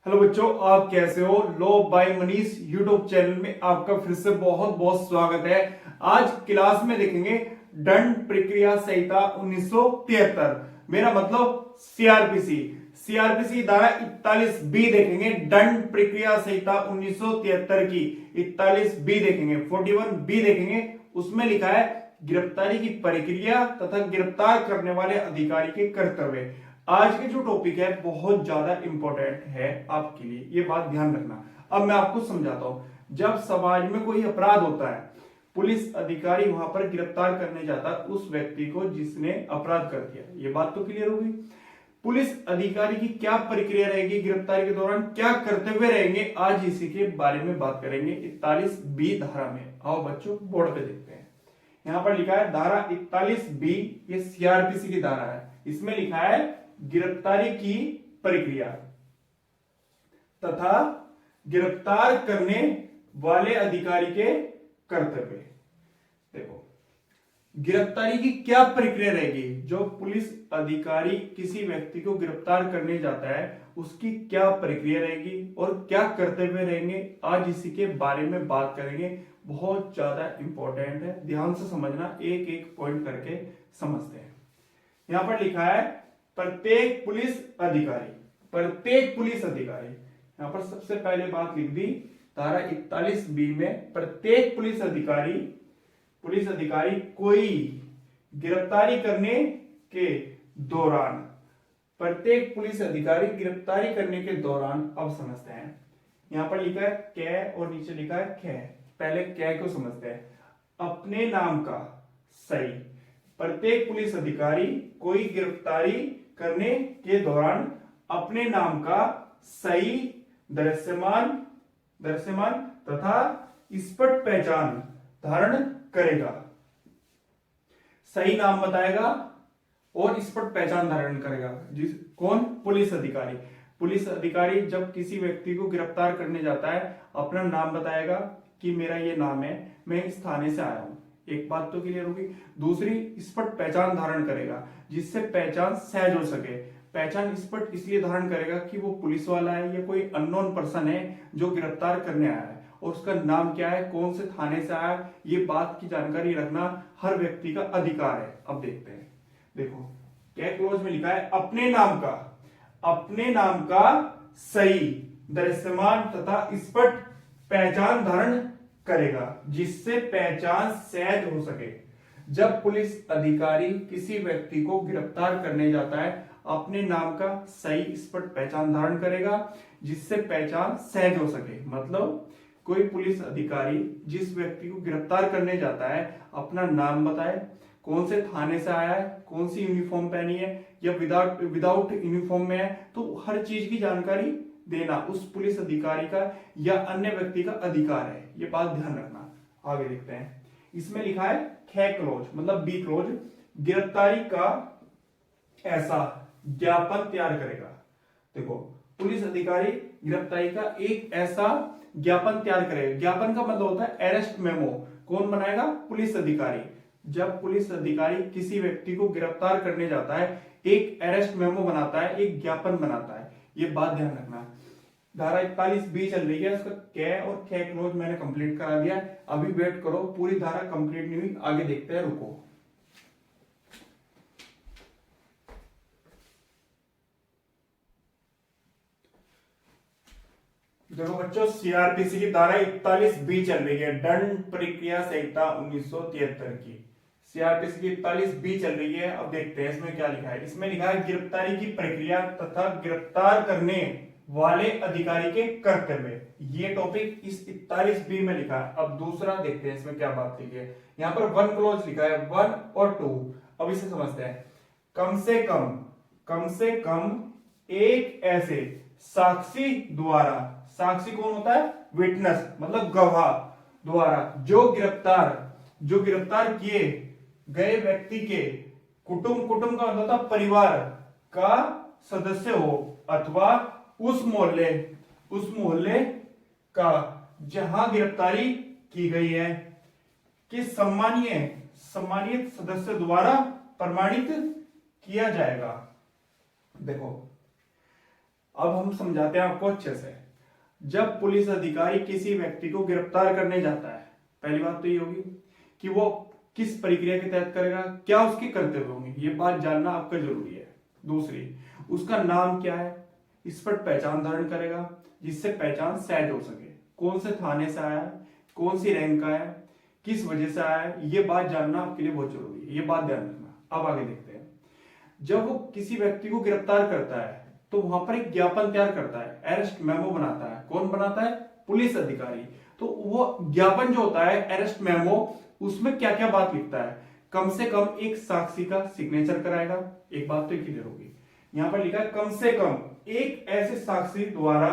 Hello बच्चों, आप कैसे हो। Law by Manish YouTube channel में आपका फिर से बहुत बहुत स्वागत है। आज क्लास में देखेंगे दंड प्रक्रिया संहिता 1973, मेरा मतलब सीआरपीसी धारा 41 बी देखेंगे। दंड प्रक्रिया संहिता 1973 की 41 बी देखेंगे, 41 बी देखेंगे। उसमें लिखा है गिरफ्तारी की प्रक्रिया तथा गिरफ्तार करने वाले अधिकारी के कर्तव्य। आज के जो टॉपिक है बहुत ज्यादा इंपॉर्टेंट है आपके लिए, ये बात ध्यान रखना। अब मैं आपको समझाता हूं। जब समाज में कोई अपराध होता है, पुलिस अधिकारी वहां पर गिरफ्तार करने जाता है उस व्यक्ति को जिसने अपराध कर दिया। ये बात तो क्लियर होगी। पुलिस अधिकारी की क्या प्रक्रिया रहेगी, गिरफ्तारी के दौरान क्या कर्तव्य रहेंगे, आज इसी के बारे में बात करेंगे 41 बी धारा में। आओ बच्चों बोर्ड पे देखते हैं। यहां पर लिखा है धारा 41 बी, ये सीआरपीसी की धारा है। इसमें लिखा है गिरफ्तारी की प्रक्रिया तथा गिरफ्तार करने वाले अधिकारी के कर्तव्य। देखो, गिरफ्तारी की क्या प्रक्रिया रहेगी। जो पुलिस अधिकारी किसी व्यक्ति को गिरफ्तार करने जाता है उसकी क्या प्रक्रिया रहेगी और क्या कर्तव्य रहेंगे, आज इसी के बारे में बात करेंगे। बहुत ज्यादा इंपॉर्टेंट है, ध्यान से समझना, एक एक पॉइंट करके समझते हैं। यहां पर लिखा है प्रत्येक पुलिस अधिकारी, यहां पर सबसे पहले बात लिख दी धारा 41 बी में, प्रत्येक पुलिस अधिकारी कोई गिरफ्तारी करने के दौरान, प्रत्येक पुलिस अधिकारी गिरफ्तारी करने के दौरान, अब समझते हैं। यहां पर लिखा है कै और नीचे लिखा है खे। पहले कै को समझते हैं। अपने नाम का सही, प्रत्येक पुलिस अधिकारी कोई गिरफ्तारी करने के दौरान अपने नाम का सही दृश्यमान तथा स्पष्ट पहचान धारण करेगा। सही नाम बताएगा और स्पष्ट पहचान धारण करेगा। कौन? पुलिस अधिकारी जब किसी व्यक्ति को गिरफ्तार करने जाता है अपना नाम बताएगा कि मेरा ये नाम है, मैं इस थाने से आया हूं। एक बात तो क्लियर होगी। दूसरी, स्पष्ट पहचान धारण करेगा जिससे पहचान सहज हो सके। पहचान स्पष्ट इसलिए धारण करेगा कि वो पुलिस वाला है या कोई अननोन पर्सन है जो गिरफ्तार करने आया है और उसका नाम क्या है, कौन से थाने से आया है, ये बात की जानकारी रखना हर व्यक्ति का अधिकार है। अब देखते हैं। देखो क्या क्लोज में लिखा है, अपने नाम का सही दृश्यमान तथा स्पष्ट पहचान धारण करेगा जिससे पहचान सहज हो सके। जब पुलिस अधिकारी किसी व्यक्ति को गिरफ्तार करने जाता है अपने नाम का सही स्पष्ट पहचान धारण करेगा जिससे पहचान सहज हो सके। मतलब कोई पुलिस अधिकारी जिस व्यक्ति को गिरफ्तार करने जाता है अपना नाम बताए, कौन से थाने से आया है, कौन सी यूनिफॉर्म पहनी है या विदाउट यूनिफॉर्म में है, तो हर चीज की जानकारी देना उस पुलिस अधिकारी का या अन्य व्यक्ति का अधिकार है। ये बात ध्यान रखना। आगे देखते हैं। इसमें लिखा है खे क्लोज, मतलब बी क्लोज, गिरफ्तारी का ऐसा ज्ञापन तैयार करेगा। देखो, पुलिस अधिकारी गिरफ्तारी का एक ऐसा ज्ञापन तैयार करेगा। ज्ञापन का मतलब होता है अरेस्ट मेमो। कौन बनाएगा? पुलिस अधिकारी। जब पुलिस अधिकारी किसी व्यक्ति को गिरफ्तार करने जाता है एक अरेस्ट मेमो बनाता है, एक ज्ञापन बनाता है। ये बात ध्यान रखना। धारा 41 बी चल रही है, उसका कै और खे क्लोज मैंने कंप्लीट करा दिया। अभी वेट करो, पूरी धारा कंप्लीट नहीं हुई, आगे देखते हैं, रुको। देखो बच्चों, सीआरपीसी की धारा 41 बी चल रही है, दंड प्रक्रिया संहिता 1973 की। सीआरपीसी की 41 बी चल रही है। अब देखते हैं इसमें क्या लिखा है। इसमें लिखा है गिरफ्तारी की प्रक्रिया तथा गिरफ्तार करने वाले अधिकारी के कर्तव्य। ये टॉपिक इस 41 बी में लिखा है। अब दूसरा देखते हैं इसमें क्या बात लिखी है। यहाँ पर 1 क्लोज लिखा है, 1 और 2। अब इसे समझते हैं। कम से कम एक ऐसे साक्षी द्वारा, साक्षी कौन होता है? विटनेस, मतलब गवाह द्वारा, जो गिरफ्तार किए गए व्यक्ति के कुटुंब का मतलब होता परिवार का सदस्य हो अथवा उस मोहल्ले का जहां गिरफ्तारी की गई है कि सम्मानित सदस्य द्वारा प्रमाणित किया जाएगा। देखो, अब हम समझाते हैं आपको अच्छे से। जब पुलिस अधिकारी किसी व्यक्ति को गिरफ्तार करने जाता है, पहली बात तो ये होगी कि वो किस प्रक्रिया के तहत करेगा, क्या उसके कर्तव्य होंगे, ये बात जानना आपका जरूरी है। दूसरी, उसका नाम क्या है, इस पर पहचान धारण करेगा जिससे पहचान सहज हो सके, कौन से थाने से आया है, कौन सी रैंक का है, किस वजह से आया है, ये बात जानना आपके लिए बहुत जरूरी है, ये बात ध्यान रखना। अब आगे देखते हैं। जब वो किसी व्यक्ति को गिरफ्तार करता है तो वहां पर एक ज्ञापन तैयार करता है, अरेस्ट मेमो बनाता है। कौन बनाता है? पुलिस अधिकारी। तो वो ज्ञापन जो होता है, अरेस्ट मेमो, उसमें क्या क्या बात लिखता है? कम से कम एक साक्षी का सिग्नेचर कराएगा। एक बात तो क्लियर होगी, यहां पर लिखा है कम से कम एक ऐसे साक्षी द्वारा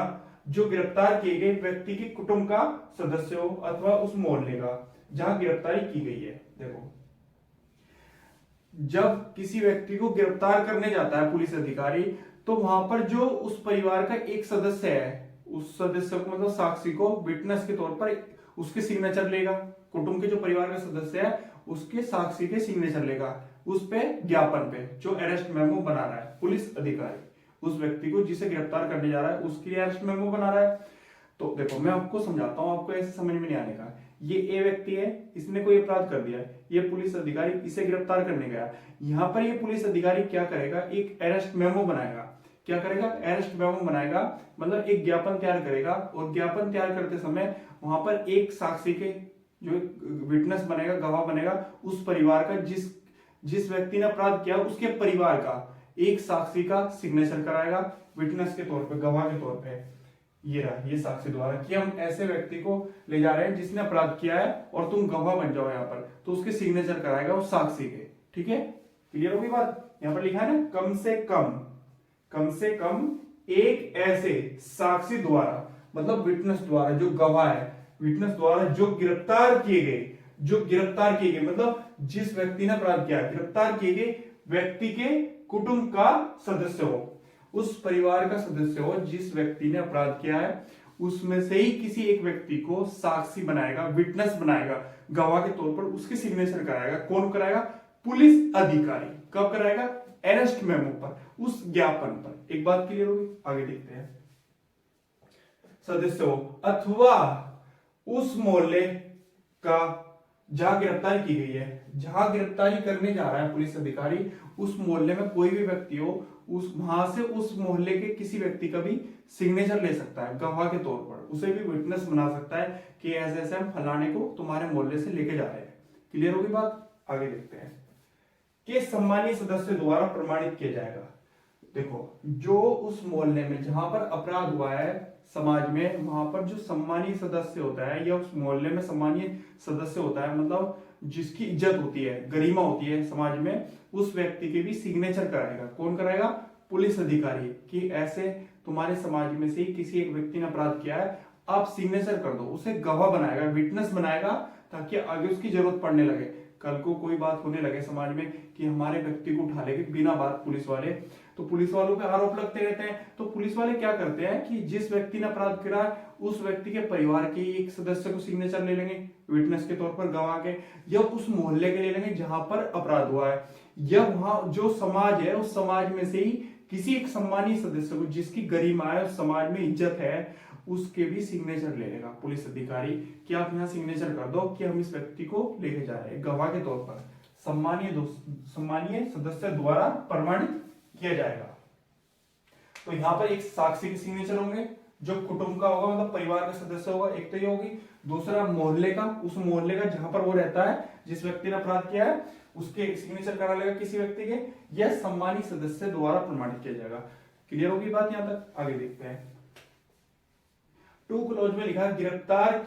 जो गिरफ्तार किए गए व्यक्ति के कुटुंब का सदस्य हो अथवा उस मोहल्ले का जहां गिरफ्तारी की गई है। देखो, जब किसी व्यक्ति को गिरफ्तार करने जाता है पुलिस अधिकारी, तो वहां पर जो उस परिवार का एक सदस्य है, उस सदस्य को मतलब साक्षी को विटनेस के तौर पर उसके सिग्नेचर लेगा। कुटुंब के जो परिवार का सदस्य है उसके साक्षी के सिग्नेचर लेगा उस पे ज्ञापन पे, जो अरेस्ट मेमो बना रहा है पुलिस अधिकारी। उस व्यक्ति को जिसे गिरफ्तार करने जा रहा है उसके लिए अरेस्ट मेमो बना रहा है। तो देखो, मैं आपको समझाता हूं, आपको ऐसे समझ में नहीं आने का। ये ए व्यक्ति है, इसने कोई अपराध कर दिया है, ये पुलिस अधिकारी इसे गिरफ्तार करने गया। यहां पर ये पुलिस अधिकारी क्या करेगा? एक अरेस्ट मेमो बनाएगा। क्या करेगा? अरेस्ट मेमो बनाएगा, मतलब एक ज्ञापन तैयार करेगा। और ज्ञापन तैयार करते समय वहां पर एक साक्षी के जो विटनेस बनेगा, गवाह बनेगा, उस परिवार का, जिस व्यक्ति ने अपराध किया उसके परिवार का एक साक्षी का सिग्नेचर कराएगा विटनेस के तौर पे, गवाह के तौर पे। ये रहा, ये साक्षी द्वारा कि हम ऐसे व्यक्ति को ले जा रहे हैं जिसने अपराध किया है और तुम गवाह बन जाओ यहाँ पर, तो उसके सिग्नेचर कराएगा उस साक्षी के। ठीक है, क्लियर होगी बात? यहाँ पर लिखा है ना, कम से कम एक ऐसे साक्षी द्वारा, मतलब विटनेस द्वारा, जो गवाह है, विटनेस द्वारा जो गिरफ्तार किए गए, मतलब जिस व्यक्ति ने अपराध किया, गिरफ्तार किए गए व्यक्ति के कुटुंब का सदस्य हो, उस परिवार का सदस्य हो जिस व्यक्ति ने अपराध किया है, उसमें से ही किसी एक व्यक्ति को साक्षी बनाएगा, विटनेस बनाएगा, गवाह के तौर पर उसके सिग्नेचर कराएगा। कौन कराएगा? पुलिस अधिकारी। कब कराएगा? अरेस्ट मेमो पर, उस ज्ञापन पर। एक बात क्लियर होगी? आगे देखते हैं। सदस्य हो अथवा उस मोहल्ले का जहां गिरफ्तारी की गई है, जहां गिरफ्तारी करने जा रहा है पुलिस अधिकारी, उस मोहल्ले में कोई भी व्यक्ति हो, उस वहां से उस मोहल्ले के किसी व्यक्ति का भी सिग्नेचर ले सकता है गवाह के तौर पर, उसे भी विटनेस बना सकता है कि ऐसे ऐसे हम फलाने को तुम्हारे मोहल्ले से लेके जा रहे हैं। क्लियर होगी बात? आगे देखते हैं। कि सम्मानीय सदस्य द्वारा प्रमाणित किया जाएगा। देखो, जो उस मोहल्ले में जहां पर अपराध हुआ है समाज में, वहां पर जो सम्मानीय सदस्य होता है या उस मोहल्ले में सम्मानीय सदस्य होता है, मतलब जिसकी इज्जत होती है, गरिमा होती है समाज में, उस व्यक्ति के भी सिग्नेचर कराएगा। कौन कराएगा? पुलिस अधिकारी। कि ऐसे तुम्हारे समाज में से किसी एक व्यक्ति ने अपराध किया है, आप सिग्नेचर कर दो। उसे गवाह बनाएगा, विटनेस बनाएगा, ताकि आगे उसकी जरूरत पड़ने लगे, कल को कोई बात होने लगे समाज में कि हमारे व्यक्ति को उठा लेंगे बिना बात पुलिस वाले, तो पुलिस वालों पे आरोप लगते रहते हैं। तो पुलिस वाले क्या करते हैं कि जिस व्यक्ति ने अपराध करा उस व्यक्ति के परिवार के एक सदस्य को सिग्नेचर ले लेंगे विटनेस के तौर पर, गवाह के, या उस मोहल्ले के ले लेंगे जहां पर अपराध हुआ है, या वहां जो समाज है उस समाज में से ही किसी एक सम्मानीय सदस्य को, जिसकी गरिमा है, उस समाज में इज्जत है, उसके भी सिग्नेचर ले लेगा पुलिस अधिकारी कि आप यहाँ सिग्नेचर कर दो कि हम इस व्यक्ति को लेके जा रहे हैं गवाह के तौर पर, सम्मानीय सदस्य द्वारा प्रमाणित किया जाएगा। तो यहां पर एक साक्षी के सिग्नेचर होंगे जो कुटुंब का होगा, मतलब परिवार का सदस्य होगा, एक तो ये होगी। दूसरा मोहल्ले का, उस मोहल्ले का जहां पर वो रहता है, जिस व्यक्ति ने अपराध किया है, उसके सिग्नेचर करा लेगा किसी व्यक्ति के, यह सम्मानित सदस्य द्वारा प्रमाणित किया जाएगा। क्लियर होगी बात यहां तक? आगे देखते हैं। टू क्लोज में लिखा है गिरफ्तार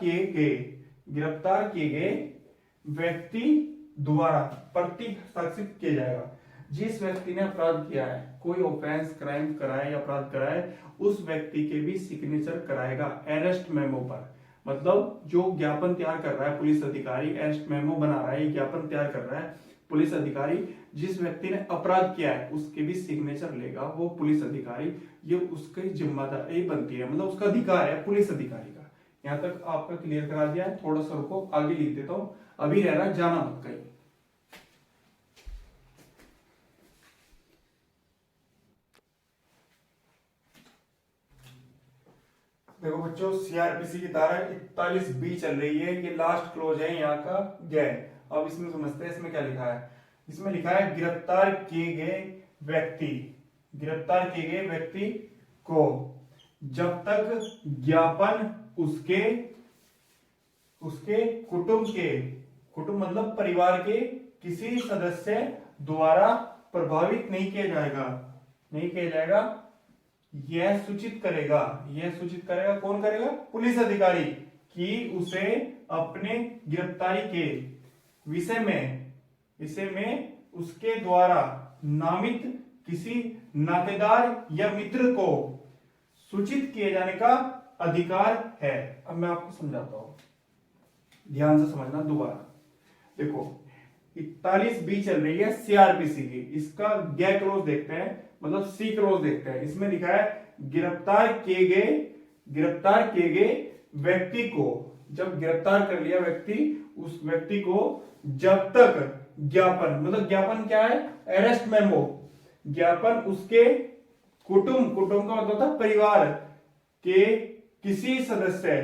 किए गए व्यक्ति द्वारा प्रतिसाक्षित किया जाएगा। जिस व्यक्ति ने अपराध किया है, कोई ऑफेंस, क्राइम कराए या अपराध कराए, उस व्यक्ति के भी सिग्नेचर कराएगा अरेस्ट मेमो पर। मतलब जो ज्ञापन तैयार कर रहा है पुलिस अधिकारी, अरेस्ट मेमो बना रहा है, ज्ञापन तैयार कर रहा है पुलिस अधिकारी, जिस व्यक्ति ने अपराध किया है उसके भी सिग्नेचर लेगा वो पुलिस अधिकारी। ये उसकी जिम्मेदारी बनती है, मतलब उसका अधिकार है पुलिस अधिकारी का। यहां तक आपका क्लियर करा दिया है। थोड़ा सा रुको, आगे लिख देता हूं, अभी रह रहा, जाना मत कहीं। देखो बच्चों, सीआरपीसी की धारा 41B चल रही है, ये लास्ट क्लोज है यहाँ का गैर। अब इसमें समझते हैं इसमें क्या लिखा है। इसमें लिखा है गिरफ्तार किए गए व्यक्ति को जब तक ज्ञापन उसके कुटुंब मतलब परिवार के किसी सदस्य द्वारा प्रभावित नहीं किया जाएगा, यह सूचित करेगा कौन करेगा? पुलिस अधिकारी, कि उसे अपने गिरफ्तारी के विषय में उसके द्वारा नामित किसी नातेदार या मित्र को सूचित किए जाने का अधिकार है। अब मैं आपको समझाता हूं, ध्यान से समझना दोबारा। देखो 41B चल रही है सीआरपीसी की, इसका गै क्लोज देखते हैं, मतलब सी क्लोज देखते हैं। इसमें लिखा है गिरफ्तार किए गए व्यक्ति को, जब गिरफ्तार कर लिया उस व्यक्ति को जब तक ज्ञापन, मतलब ज्ञापन क्या है? Arrest memo. ज्ञापन उसके कुटुंब का मतलब था परिवार के किसी सदस्य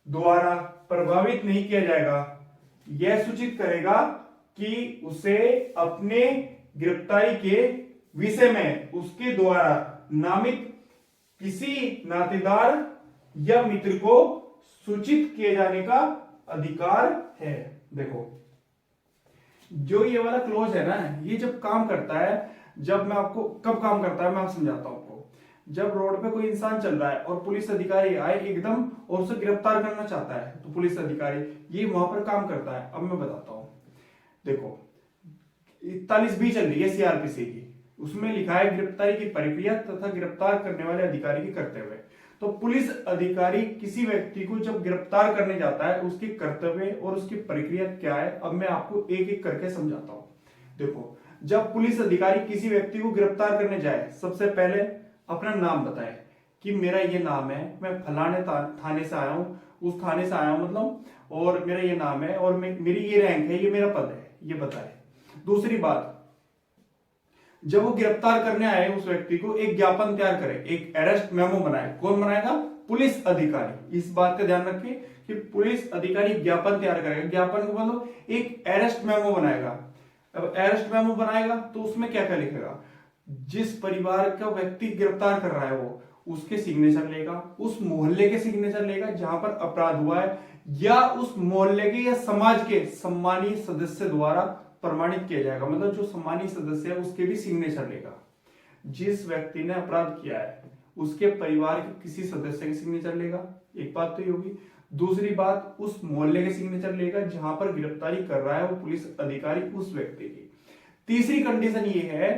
द्वारा प्रभावित नहीं किया जाएगा, यह सूचित करेगा कि उसे अपने गिरफ्तारी के विषय में उसके द्वारा नामित किसी नातेदार या मित्र को सूचित किए जाने का अधिकार है। देखो जो ये वाला क्लोज है ना, ये जब काम करता है, कब काम करता है मैं आपको समझाता हूं आपको। जब रोड पे कोई इंसान चल रहा है और पुलिस अधिकारी आए एकदम और उसे गिरफ्तार करना चाहता है, तो पुलिस अधिकारी ये वहां पर काम करता है। अब मैं बताता हूं, देखो 41B चल रही है सीआरपीसी की, उसमें लिखा है गिरफ्तारी की प्रक्रिया तथा गिरफ्तार करने वाले अधिकारी के कर्तव्य। तो पुलिस अधिकारी किसी व्यक्ति को जब गिरफ्तार करने जाता है, उसके कर्तव्य और उसकी प्रक्रिया क्या है, अब मैं आपको एक एक करके समझाता हूं। देखो जब पुलिस अधिकारी किसी व्यक्ति को गिरफ्तार करने जाए, सबसे पहले अपना नाम बताए कि मेरा ये नाम है, मैं फलाने थाने से आया हूं, उस थाने से आया हूं मतलब, और मेरा ये नाम है और मेरी ये रैंक है, ये मेरा पद है, ये बताए। दूसरी बात, जब वो गिरफ्तार करने आए उस व्यक्ति को, एक ज्ञापन तैयार करे, एक अरेस्ट मेमो बनाए। कौन बनाएगा? पुलिस अधिकारी। इस बात का ध्यान रखिए कि पुलिस अधिकारी ज्ञापन तैयार करेगा। ज्ञापन को मतलब एक अरेस्ट मेमो बनाएगा। अब अरेस्ट मेमो बनाएगा तो उसमें क्या क्या लिखेगा? जिस परिवार का व्यक्ति गिरफ्तार कर रहा है वो उसके सिग्नेचर लेगा, उस मोहल्ले के सिग्नेचर लेगा जहां पर अपराध हुआ है, या उस मोहल्ले के या समाज के सम्मानीय सदस्य द्वारा प्रमाणित किया जाएगा, मतलब जो सम्मानीय सदस्य है उसके भी सिग्नेचर लेगा। जिस व्यक्ति ने अपराध किया है उसके परिवार के किसी सदस्य के सिग्नेचर लेगा, एक बात तो ये होगी। दूसरी बात, उस मोहल्ले के सिग्नेचर लेगा जहां पर गिरफ्तारी कर रहा है वो पुलिस अधिकारी उस व्यक्ति की। तीसरी कंडीशन ये है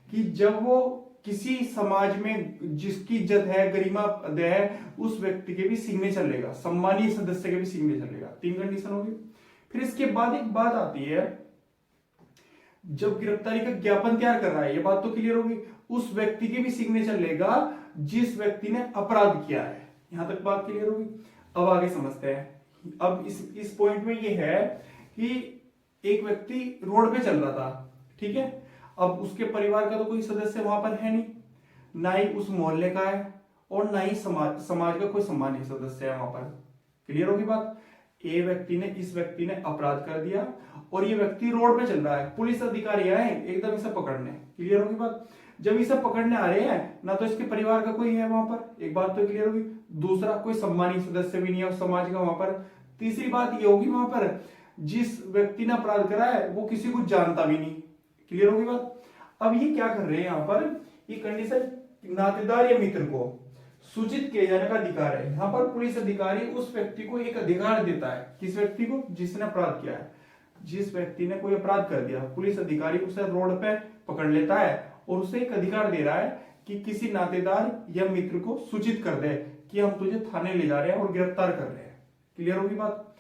कि जब वो किसी समाज में जिसकी इज्जत है, गरिमा है, उस व्यक्ति के भी सिग्नेचर लेगा, सम्मानीय सदस्य के भी सिग्नेचर लेगा। 3 कंडीशन होगी। फिर इसके बाद एक बात आती है, जब गिरफ्तारी का ज्ञापन तैयार कर रहा है, ये बात तो क्लियर होगी, उस व्यक्ति के भी सिग्नेचर लेगा जिस व्यक्ति ने अपराध किया है। यहां तक बात क्लियर होगी। अब आगे समझते हैं। अब इस पॉइंट में ये है कि एक व्यक्ति रोड पे चल रहा था, ठीक है। अब उसके परिवार का तो कोई सदस्य वहां पर है नहीं, ना ही उस मोहल्ले का है और ना ही समाज का कोई सम्मानित सदस्य है वहां पर। क्लियर होगी बात। इस व्यक्ति ने अपराध कर दिया और ये व्यक्ति रोड पे चल रहा है, पुलिस अधिकारी आए एकदम इसे पकड़ने। क्लियर होगी बात। जब इसे पकड़ने आ रहे हैं ना तो इसके परिवार का कोई है वहां पर, एक बात तो क्लियर होगी। दूसरा, कोई सम्मानित सदस्य भी नहीं है उस समाज का वहां पर। तीसरी बात ये होगी, वहां पर जिस व्यक्ति ने अपराध करा है वो किसी को जानता भी नहीं। क्लियर होगी बात। अब ये क्या कर रहे हैं यहाँ पर, ये कंडीशन नातेदार या मित्र को सूचित किए जाने का अधिकार है। यहाँ पर पुलिस अधिकारी उस व्यक्ति को एक अधिकार देता है। किस व्यक्ति को? जिसने अपराध किया है। जिस व्यक्ति ने कोई अपराध कर दिया, पुलिस अधिकारी उसे रोड पे पकड़ लेता है और उसे एक अधिकार दे रहा है कि किसी नातेदार या मित्र को सूचित कर दे कि हम तुझे थाने ले जा रहे हैं और गिरफ्तार कर रहे हैं। क्लियर होगी बात।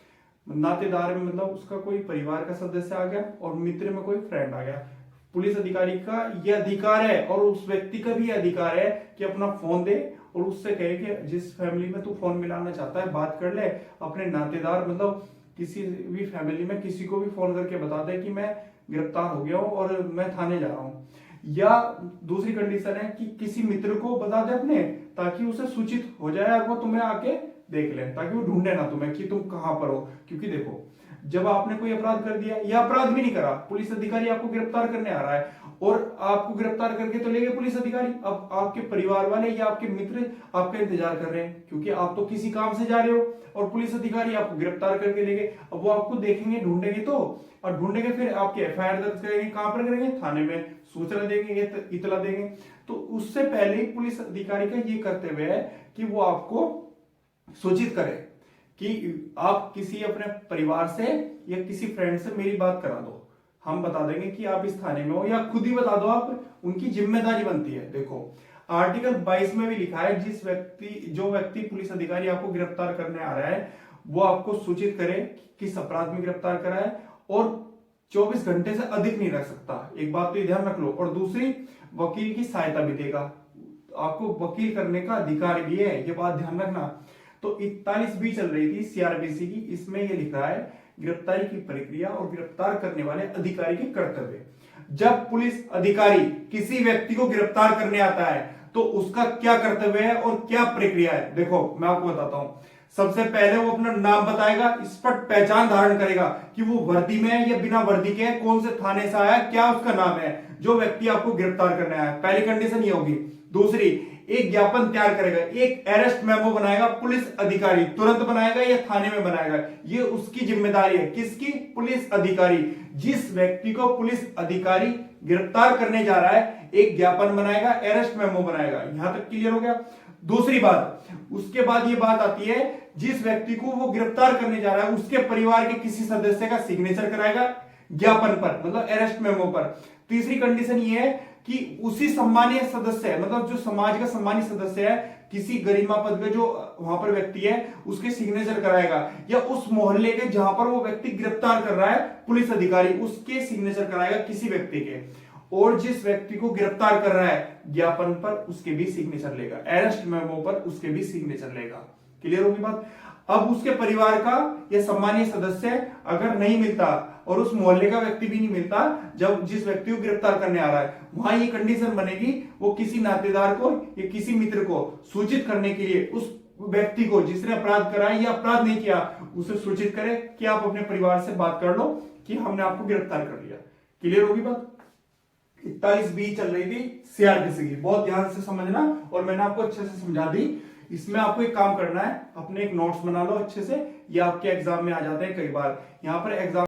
नातेदार में मतलब उसका कोई परिवार का सदस्य आ गया और मित्र में कोई फ्रेंड आ गया। पुलिस अधिकारी का यह अधिकार है और उस व्यक्ति का भी अधिकार है कि अपना फोन दे और उससे कहे कि जिस फैमिली में तू फोन मिलाना चाहता है बात कर ले। अपने नातेदार मतलब किसी भी फैमिली में किसी को भी फोन करके बता दे कि मैं गिरफ्तार हो गया हूं और मैं थाने जा रहा हूं। या दूसरी कंडीशन है कि किसी मित्र को बता दे अपने, ताकि उसे सूचित हो जाए और वो तुम्हें आके देख ले, ताकि वो ढूंढे ना तुम्हें कि तुम कहां पर हो। क्योंकि देखो, जब आपने कोई अपराध कर दिया या अपराध भी नहीं करा, पुलिस अधिकारी आपको गिरफ्तार करने आ रहा है और आपको गिरफ्तार करके तो ले गए पुलिस अधिकारी, अब आपके परिवार वाले या आपके मित्र आपका इंतजार कर रहे हैं, क्योंकि आप तो किसी काम से जा रहे हो और पुलिस अधिकारी आपको गिरफ्तार करके ले गए। अब वो आपको देखेंगे, ढूंढेंगे तो, और ढूंढेंगे फिर आपकी एफआईआर दर्ज करेंगे। कहां पर करेंगे? थाने में सूचना देंगे, इतला देंगे। तो उससे पहले ही पुलिस अधिकारी का ये कर्तव्य है कि वो आपको सूचित करे कि आप किसी अपने परिवार से या किसी फ्रेंड से मेरी बात करा दो, हम बता देंगे कि आप इस थाने में हो, या खुद ही बता दो आप, उनकी जिम्मेदारी बनती है। देखो आर्टिकल 22 में भी लिखा है, जो व्यक्ति पुलिस अधिकारी आपको गिरफ्तार करने आ रहा है वो आपको सूचित करे कि किस अपराध में गिरफ्तार करा है, और 24 घंटे से अधिक नहीं रख सकता। एक बात तो ये ध्यान रख लो। और दूसरी, वकील की सहायता भी देगा, आपको वकील करने का अधिकार भी है, ये बात ध्यान रखना। तो 41B चल रही थी सीआरपीसी की, इसमें यह लिख रहा है गिरफ्तारी की प्रक्रिया और गिरफ्तार करने वाले अधिकारी के कर्तव्य। जब पुलिस अधिकारी किसी व्यक्ति को गिरफ्तार करने आता है तो उसका क्या कर्तव्य है और क्या प्रक्रिया है, देखो मैं आपको बताता हूं। सबसे पहले वो अपना नाम बताएगा, स्पष्ट पहचान धारण करेगा कि वो वर्दी में है या बिना वर्दी के है, कौन से थाने से आया, क्या उसका नाम है, जो व्यक्ति आपको गिरफ्तार करने आया। पहली कंडीशन ये होगी। दूसरी, एक ज्ञापन तैयार करेगा, एक अरेस्ट मेमो बनाएगा पुलिस अधिकारी, तुरंत बनाएगा या थाने में बनाएगा, ये उसकी जिम्मेदारी है। किसकी? पुलिस अधिकारी। जिस व्यक्ति को पुलिस अधिकारी गिरफ्तार करने जा रहा है, एक ज्ञापन बनाएगा, अरेस्ट मेमो बनाएगा। यहां तक क्लियर हो गया? दूसरी बात, उसके बाद ये बात आती है, जिस व्यक्ति को वो गिरफ्तार करने जा रहा है उसके परिवार के किसी सदस्य का सिग्नेचर कराएगा ज्ञापन पर, मतलब अरेस्ट मेमो पर। तीसरी कंडीशन ये है कि उसी सम्मानीय सदस्य है, मतलब जो समाज का सम्मानित सदस्य है, किसी गरिमा पद का जो वहां पर व्यक्ति है उसके सिग्नेचर कराएगा, या उस मोहल्ले के जहां पर वो व्यक्ति गिरफ्तार कर रहा है पुलिस अधिकारी, उसके सिग्नेचर कराएगा किसी व्यक्ति के। और जिस व्यक्ति को गिरफ्तार कर रहा है ज्ञापन पर उसके भी सिग्नेचर लेगा, अरेस्ट मेमो पर उसके भी सिग्नेचर लेगा। क्लियर होगी बात? अब उसके परिवार का या सम्मानीय सदस्य अगर नहीं मिलता और उस मोहल्ले का व्यक्ति भी नहीं मिलता, जब जिस व्यक्ति को गिरफ्तार करने आ रहा है, वहां ये कंडीशन बनेगी, वो किसी नातेदार को या किसी मित्र को सूचित करने के लिए उस व्यक्ति को जिसने अपराध करा है या अपराध नहीं किया उसे सूचित करे कि आप अपने परिवार से बात कर लो कि हमने आपको गिरफ्तार कर लिया। क्लियर होगी बात? 41B चल रही थी सीआरपीसी की, बहुत ध्यान से समझना, और मैंने आपको अच्छे से समझा दी। इसमें आपको एक काम करना है, अपने एक नोट्स बना लो अच्छे से, ये आपके एग्जाम में आ जाते हैं कई बार। यहाँ पर एग्जाम